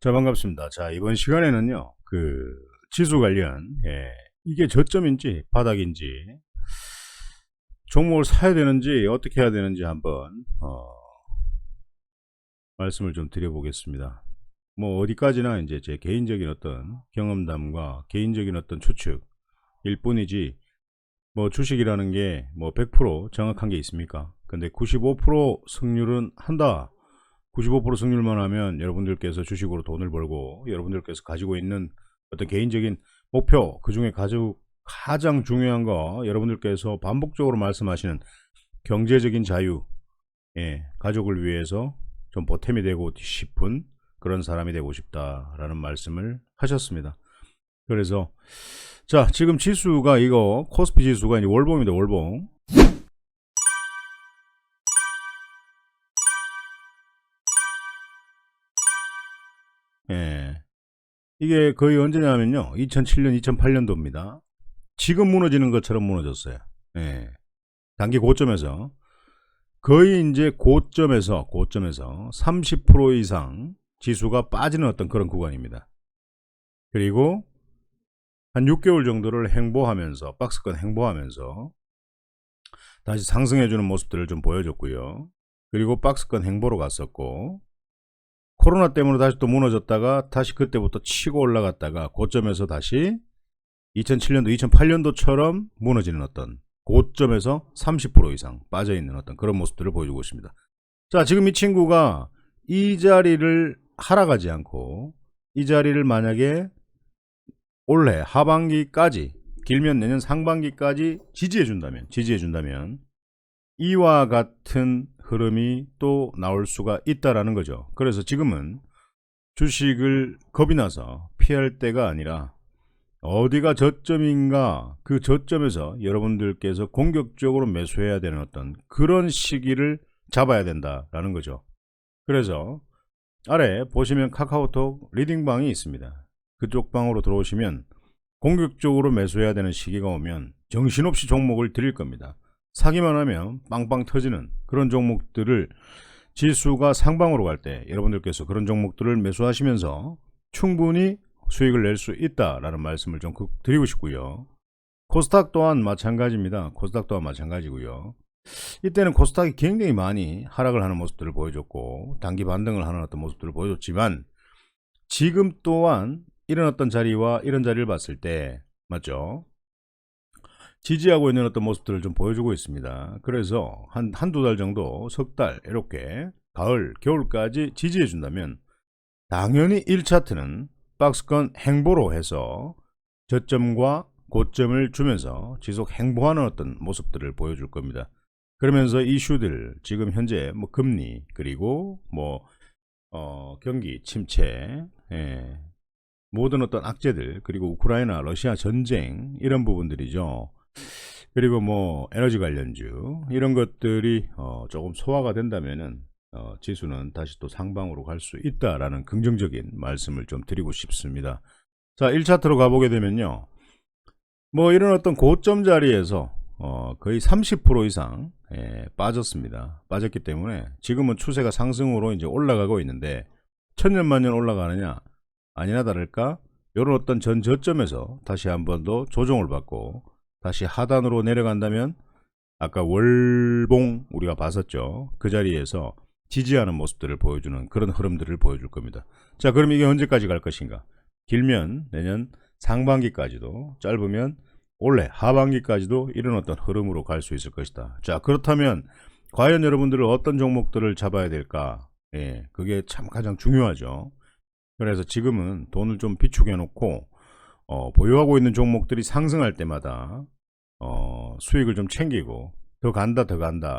자, 반갑습니다. 자, 이번 시간에는요, 지수 관련, 이게 저점인지 바닥인지, 종목을 사야 되는지, 어떻게 해야 되는지 한번, 말씀을 좀 드려보겠습니다. 뭐, 어디까지나 이제 제 개인적인 어떤 경험담과 개인적인 어떤 추측일 뿐이지, 뭐, 주식이라는 게 뭐, 100% 정확한 게 있습니까? 근데 95% 승률은 한다. 95% 승률만 하면 여러분들께서 주식으로 돈을 벌고 여러분들께서 가지고 있는 어떤 개인적인 목표, 그 중에 가장 중요한 거 여러분들께서 반복적으로 말씀하시는 경제적인 자유, 가족을 위해서 좀 보탬이 되고 싶은 그런 사람이 되고 싶다라는 말씀을 하셨습니다. 그래서 자, 지금 지수가 이거 코스피 지수가 이제 월봉입니다. 월봉. 이게 거의 언제냐면요, 2007년 2008년도입니다. 지금 무너지는 것처럼 무너졌어요. 단기 고점에서 거의 이제 고점에서 30% 이상 지수가 빠지는 어떤 그런 구간입니다. 그리고 한 6개월 정도를 행보하면서, 박스권 행보하면서 다시 상승해주는 모습들을 좀 보여줬고요. 그리고 박스권 행보로 갔었고, 코로나 때문에 다시 또 무너졌다가 다시 그때부터 치고 올라갔다가 고점에서 다시 2007년도 2008년도처럼 무너지는 어떤 고점에서 30% 이상 빠져있는 어떤 그런 모습들을 보여주고 있습니다. 자, 지금 이 친구가 이 자리를 하락하지 않고 이 자리를 만약에 올해 하반기까지, 길면 내년 상반기까지 지지해준다면 이와 같은 흐름이 또 나올 수가 있다라는 거죠. 그래서 지금은 주식을 겁이 나서 피할 때가 아니라 어디가 저점인가, 그 저점에서 여러분들께서 공격적으로 매수해야 되는 어떤 그런 시기를 잡아야 된다라는 거죠. 그래서 아래 보시면 카카오톡 리딩방이 있습니다. 그쪽 방으로 들어오시면 공격적으로 매수해야 되는 시기가 오면 정신없이 종목을 드릴 겁니다. 사기만 하면 빵빵 터지는 그런 종목들을, 지수가 상방으로 갈 때 여러분들께서 그런 종목들을 매수하시면서 충분히 수익을 낼 수 있다라는 말씀을 좀 드리고 싶고요. 코스닥 또한 마찬가지입니다. 코스닥 또한 마찬가지고요. 이때는 코스닥이 굉장히 많이 하락을 하는 모습들을 보여줬고 단기 반등을 하는 어떤 모습들을 보여줬지만, 지금 또한 이런 어떤 자리와 이런 자리를 봤을 때 맞죠? 지지하고 있는 어떤 모습들을 좀 보여주고 있습니다. 그래서 한두 달 정도, 석 달 이렇게 가을, 겨울까지 지지해 준다면 당연히 1차트는 박스권 행보로 해서 저점과 고점을 주면서 지속 행보하는 어떤 모습들을 보여줄 겁니다. 그러면서 이슈들, 지금 현재 뭐 금리, 그리고 뭐 경기 침체, 모든 어떤 악재들, 그리고 우크라이나 러시아 전쟁, 이런 부분들이죠. 그리고 뭐 에너지 관련주, 이런 것들이 조금 소화가 된다면은 지수는 다시 또 상방으로 갈 수 있다라는 긍정적인 말씀을 좀 드리고 싶습니다. 자, 1차트로 가보게 되면요, 뭐 이런 어떤 고점 자리에서 거의 30% 이상 빠졌습니다. 빠졌기 때문에 지금은 추세가 상승으로 이제 올라가고 있는데, 천년만년 올라가느냐, 아니나 다를까 이런 어떤 전 저점에서 다시 한 번 더 조정을 받고 다시 하단으로 내려간다면, 아까 월봉 우리가 봤었죠. 그 자리에서 지지하는 모습들을 보여주는 그런 흐름들을 보여줄 겁니다. 자, 그럼 이게 언제까지 갈 것인가? 길면 내년 상반기까지도, 짧으면 올해 하반기까지도 이런 어떤 흐름으로 갈 수 있을 것이다. 자, 그렇다면 과연 여러분들은 어떤 종목들을 잡아야 될까? 그게 참 가장 중요하죠. 그래서 지금은 돈을 좀 비축해 놓고 보유하고 있는 종목들이 상승할 때마다 수익을 좀 챙기고, 더 간다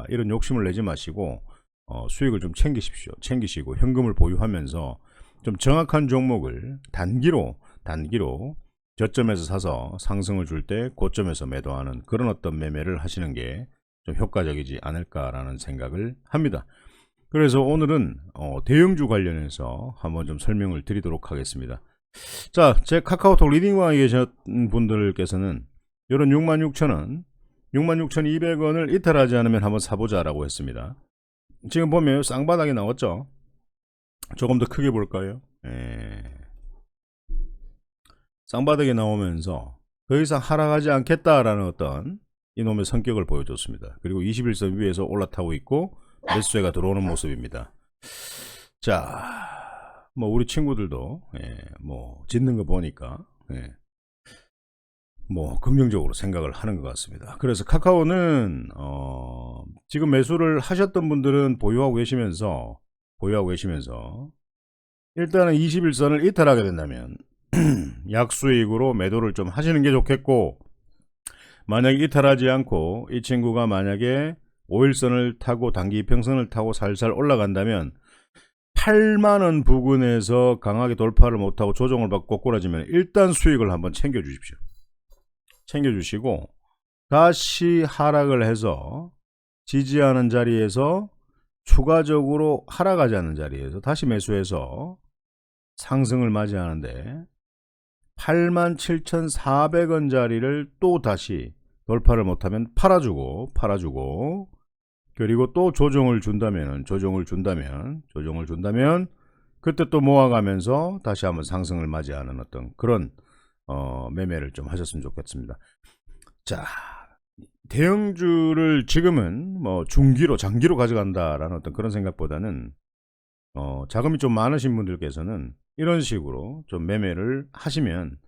이런 욕심을 내지 마시고 수익을 좀 챙기시고 현금을 보유하면서 좀 정확한 종목을 단기로 저점에서 사서 상승을 줄 때 고점에서 매도하는 그런 어떤 매매를 하시는 게 좀 효과적이지 않을까라는 생각을 합니다. 그래서 오늘은 대형주 관련해서 한번 좀 설명을 드리도록 하겠습니다. 자, 제 카카오톡 리딩방에 계신 분들께서는 이런 66,000원, 66,200원을 이탈하지 않으면 한번 사보자 라고 했습니다. 지금 보면 쌍바닥이 나왔죠. 조금 더 크게 볼까요? 예, 쌍바닥에 나오면서 더 이상 하락하지 않겠다라는 어떤 이놈의 성격을 보여줬습니다. 그리고 21선 위에서 올라타고 있고 매수세가 들어오는 모습입니다. 자, 뭐 우리 친구들도 뭐 짓는 거 보니까 뭐 긍정적으로 생각을 하는 것 같습니다. 그래서 카카오는 지금 매수를 하셨던 분들은 보유하고 계시면서 일단은 21선을 이탈하게 된다면 약수익으로 매도를 좀 하시는 게 좋겠고, 만약에 이탈하지 않고 이 친구가 만약에 5일선을 타고 단기 이평선을 타고 살살 올라간다면 8만원 부근에서 강하게 돌파를 못하고 조정을 받고 꼬꾸라지면 일단 수익을 한번 챙겨 주십시오. 챙겨주시고 다시 하락을 해서 지지하는 자리에서 추가적으로 하락하지 않는 자리에서 다시 매수해서 상승을 맞이하는데 87,400원 자리를 또 다시 돌파를 못하면 팔아주고 그리고 또 조정을 준다면 그때 또 모아가면서 다시 한번 상승을 맞이하는 어떤 그런 매매를 좀 하셨으면 좋겠습니다. 자, 대형주를 지금은 뭐 중기로 장기로 가져간다라는 어떤 그런 생각보다는 자금이 좀 많으신 분들께서는 이런 식으로 좀 매매를 하시면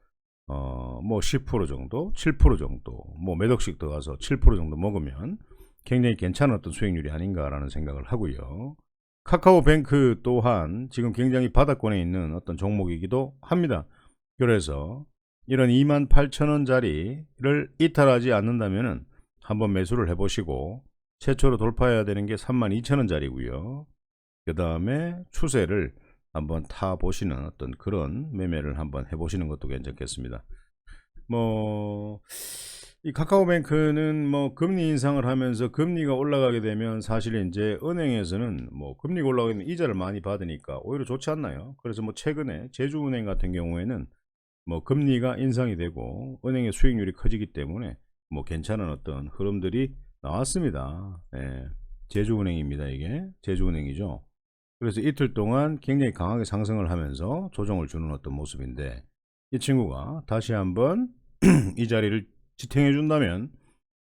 뭐 10% 정도, 7% 정도, 뭐 몇 억씩 들어가서 7% 정도 먹으면 굉장히 괜찮은 어떤 수익률이 아닌가라는 생각을 하고요. 카카오뱅크 또한 지금 굉장히 바닥권에 있는 어떤 종목이기도 합니다. 그래서 이런 28,000원짜리를 이탈하지 않는다면은 한번 매수를 해보시고 최초로 돌파해야 되는 게 32,000원짜리고요. 그 다음에 추세를 한번 타보시는 어떤 그런 매매를 한번 해보시는 것도 괜찮겠습니다. 뭐 이 카카오뱅크는 뭐 금리 인상을 하면서 금리가 올라가게 되면 사실 이제 은행에서는 뭐 금리가 올라가면 이자를 많이 받으니까 오히려 좋지 않나요? 그래서 뭐 최근에 제주은행 같은 경우에는 뭐 금리가 인상이 되고 은행의 수익률이 커지기 때문에 뭐 괜찮은 어떤 흐름들이 나왔습니다. 제주은행입니다. 이게 제주은행이죠. 그래서 이틀 동안 굉장히 강하게 상승을 하면서 조정을 주는 어떤 모습인데, 이 친구가 다시 한번 이 자리를 지탱해 준다면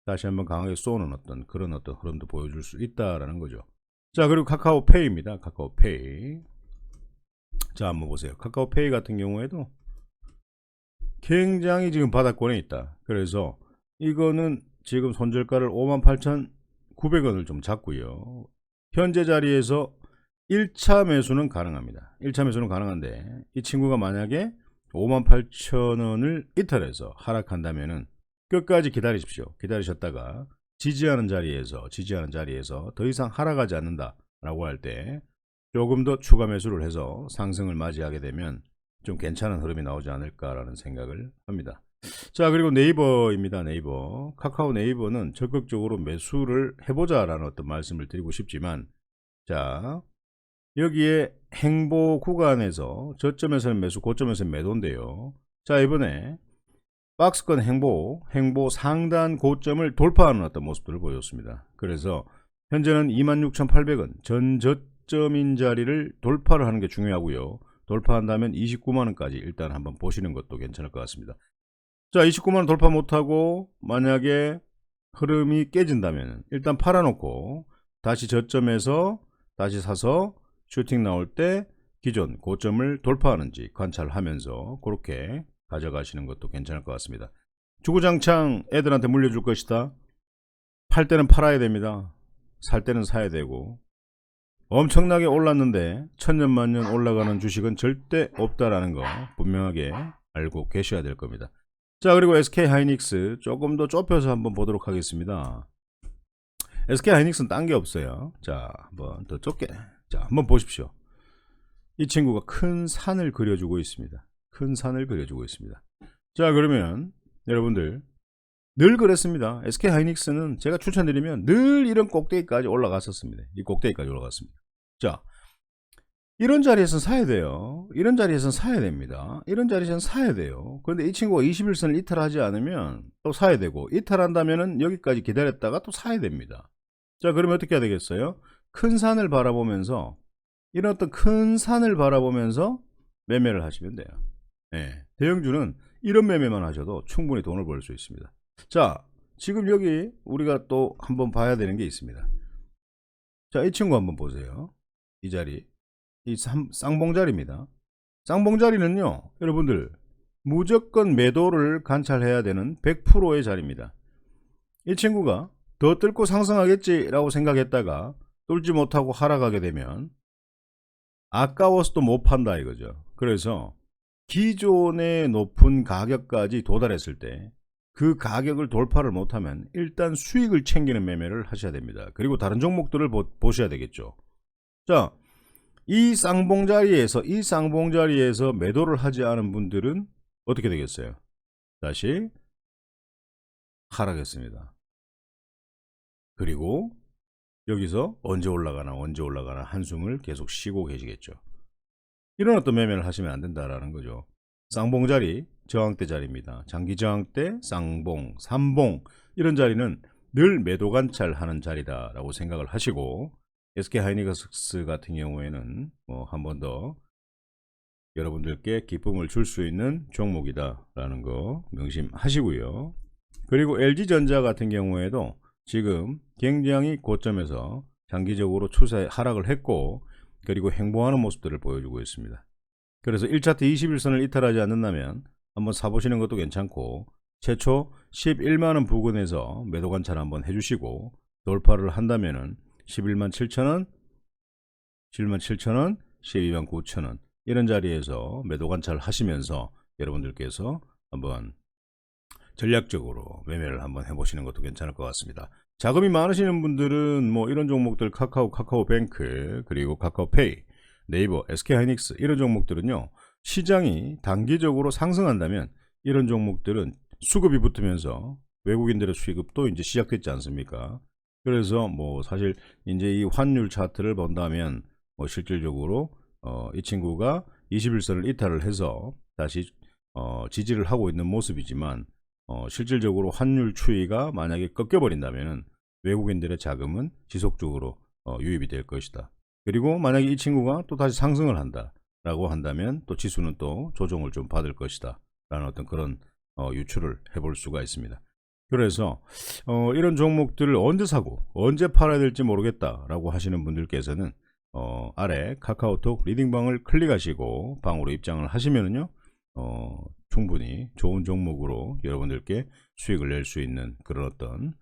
다시 한번 강하게 쏘는 어떤 그런 어떤 흐름도 보여줄 수 있다라는 거죠. 자, 그리고 카카오페이입니다. 카카오페이. 자, 한번 보세요. 카카오페이 같은 경우에도 굉장히 지금 바닥권에 있다. 그래서 이거는 지금 손절가를 58,900원을 좀 잡고요. 현재 자리에서 1차 매수는 가능합니다. 1차 매수는 가능한데 이 친구가 만약에 58,000원을 이탈해서 하락한다면은 끝까지 기다리십시오. 기다리셨다가 지지하는 자리에서 더 이상 하락하지 않는다라고 할 때 조금 더 추가 매수를 해서 상승을 맞이하게 되면 좀 괜찮은 흐름이 나오지 않을까라는 생각을 합니다. 자, 그리고 네이버입니다. 네이버. 카카오 네이버는 적극적으로 매수를 해보자라는 어떤 말씀을 드리고 싶지만, 자, 여기에 행보 구간에서 저점에서는 매수, 고점에서는 매도인데요. 자, 이번에 박스권 행보 상단 고점을 돌파하는 어떤 모습들을 보여줬습니다. 그래서 현재는 26,800원 전 저점인 자리를 돌파를 하는 게 중요하고요. 돌파한다면 29만원까지 일단 한번 보시는 것도 괜찮을 것 같습니다. 자, 29만원 돌파 못하고 만약에 흐름이 깨진다면 일단 팔아놓고 다시 저점에서 다시 사서 슈팅 나올 때 기존 고점을 돌파하는지 관찰하면서 그렇게 가져가시는 것도 괜찮을 것 같습니다. 주구장창 애들한테 물려줄 것이다. 팔 때는 팔아야 됩니다. 살 때는 사야 되고, 엄청나게 올랐는데 천년만년 올라가는 주식은 절대 없다라는 거 분명하게 알고 계셔야 될 겁니다. 자, 그리고 SK하이닉스 조금 더 좁혀서 한번 보도록 하겠습니다. SK하이닉스는 딴 게 없어요. 자, 한번 더 좁게, 자, 한번 보십시오. 이 친구가 큰 산을 그려주고 있습니다. 큰 산을 그려주고 있습니다. 자, 그러면 여러분들 늘 그랬습니다. SK하이닉스는 제가 추천드리면 늘 이런 꼭대기까지 올라갔었습니다. 이 꼭대기까지 올라갔습니다. 자, 이런 자리에서는 사야 돼요. 이런 자리에서는 사야 됩니다. 이런 자리에서는 사야 돼요. 그런데 이 친구가 21선을 이탈하지 않으면 또 사야 되고, 이탈한다면은 여기까지 기다렸다가 또 사야 됩니다. 자, 그러면 어떻게 해야 되겠어요? 큰 산을 바라보면서, 이런 어떤 큰 산을 바라보면서 매매를 하시면 돼요. 예, 대형주는 이런 매매만 하셔도 충분히 돈을 벌 수 있습니다. 자, 지금 여기 우리가 또 한번 봐야 되는 게 있습니다. 자, 이 친구 한번 보세요. 이 자리, 이 쌍봉자리입니다. 쌍봉자리는요, 여러분들 무조건 매도를 관찰해야 되는 100%의 자리입니다. 이 친구가 더 뜰고 상승하겠지라고 생각했다가 뚫지 못하고 하락하게 되면 아까워서도 못 판다 이거죠. 그래서 기존의 높은 가격까지 도달했을 때 그 가격을 돌파를 못하면 일단 수익을 챙기는 매매를 하셔야 됩니다. 그리고 다른 종목들을 보셔야 되겠죠. 자, 이 쌍봉자리에서 매도를 하지 않은 분들은 어떻게 되겠어요? 다시 하락했습니다. 그리고 여기서 언제 올라가나 한숨을 계속 쉬고 계시겠죠. 이런 어떤 매매를 하시면 안 된다라는 거죠. 쌍봉자리, 저항대 자리입니다. 장기 저항대, 쌍봉, 삼봉 이런 자리는 늘 매도 관찰하는 자리다라고 생각을 하시고, SK하이닉스 같은 경우에는 한 번 더 여러분들께 기쁨을 줄 수 있는 종목이다라는 거 명심하시고요. 그리고 LG전자 같은 경우에도 지금 굉장히 고점에서 장기적으로 추세 하락을 했고, 그리고 행보하는 모습들을 보여주고 있습니다. 그래서 1차트 21선을 이탈하지 않는다면 한번 사보시는 것도 괜찮고, 최초 11만원 부근에서 매도 관찰 한번 해주시고 돌파를 한다면은 11만 7천원, 11만 7천원, 12만 9천원 이런 자리에서 매도 관찰을 하시면서 여러분들께서 한번 전략적으로 매매를 한번 해보시는 것도 괜찮을 것 같습니다. 자금이 많으시는 분들은 뭐 이런 종목들 카카오뱅크, 그리고 카카오페이, 네이버, SK하이닉스 이런 종목들은요, 시장이 단기적으로 상승한다면 이런 종목들은 수급이 붙으면서 외국인들의 수급도 이제 시작됐지 않습니까? 그래서 뭐 사실 이제 이 환율 차트를 본다면 실질적으로 이 친구가 21선을 이탈을 해서 다시 지지를 하고 있는 모습이지만, 실질적으로 환율 추이가 만약에 꺾여버린다면 외국인들의 자금은 지속적으로 유입이 될 것이다. 그리고 만약에 이 친구가 또 다시 상승을 한다라고 한다면 또 지수는 또 조정을 좀 받을 것이다 라는 어떤 그런 유추를 해볼 수가 있습니다. 그래서 이런 종목들을 언제 사고 언제 팔아야 될지 모르겠다라고 하시는 분들께서는 아래 카카오톡 리딩방을 클릭하시고 방으로 입장을 하시면은요, 충분히 좋은 종목으로 여러분들께 수익을 낼 수 있는 그런 어떤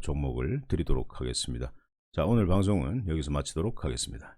종목을 드리도록 하겠습니다. 자, 오늘 방송은 여기서 마치도록 하겠습니다.